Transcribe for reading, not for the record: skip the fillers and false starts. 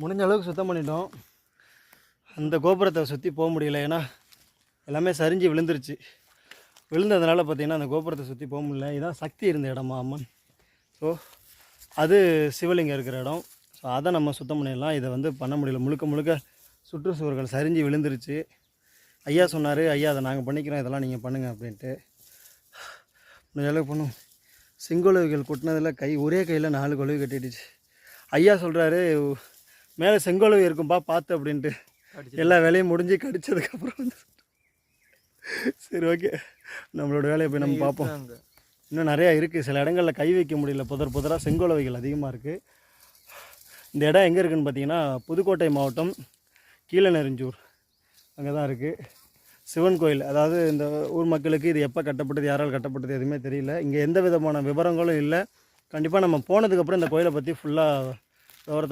முடிஞ்ச அளவுக்கு சுத்தம் பண்ணிட்டோம். அந்த கோபுரத்தை சுற்றி போக முடியல, ஏன்னா எல்லாமே சரிஞ்சு விழுந்துருச்சு. விழுந்ததுனால பார்த்திங்கன்னா அந்த கோபுரத்தை சுற்றி போக முடியல. இதுதான் சக்தி இருந்த இடமா அம்மன். ஸோ அது சிவலிங்கம் இருக்கிற இடம். ஸோ அதை நம்ம சுத்தம் பண்ணிடலாம். இதை வந்து பண்ண முடியல, முழுக்க முழுக்க சுற்றுச்சுவர்கள் சரிஞ்சு விழுந்துருச்சு. ஐயா சொன்னார், ஐயா அதை நாங்கள் பண்ணிக்கிறோம், இதெல்லாம் நீங்கள் பண்ணுங்கள் அப்படின்ட்டு. முடிஞ்ச அளவுக்கு பண்ணும். செங்கொழுவிகள் கொட்டினதில் ஒரே கையில் 4 கொழுவி கட்டிடுச்சு. ஐயா சொல்கிறாரு, மேலே செங்கொழுவி இருக்கும்பா பார்த்து அப்படின்ட்டு. எல்லா வேலையும் முடிஞ்சு கடிச்சதுக்கப்புறம் வந்து சரி ஓகே, நம்மளோட வேலையை போய் நம்ம பார்ப்போம். இன்னும் நிறையா இருக்குது. சில இடங்களில் கை வைக்க முடியல, புதராக செங்கொழுவிகள் அதிகமாக இருக்குது. இந்த இடம் எங்கே இருக்குதுன்னு பார்த்தீங்கன்னா புதுக்கோட்டை மாவட்டம் கீழநெறிஞ்சூர் அங்கே தான் இருக்குது சிவன் கோயில். அதாவது இந்த ஊர் மக்களுக்கு இது எப்போ கட்டப்பட்டது, யாரால் கட்டப்பட்டது எதுவுமே தெரியல. இங்கே எந்த விதமான விவரங்களும் இல்லை. கண்டிப்பாக நம்ம போனதுக்கப்புறம் இந்த கோயிலை பற்றி ஃபுல்லாக விவரத்தை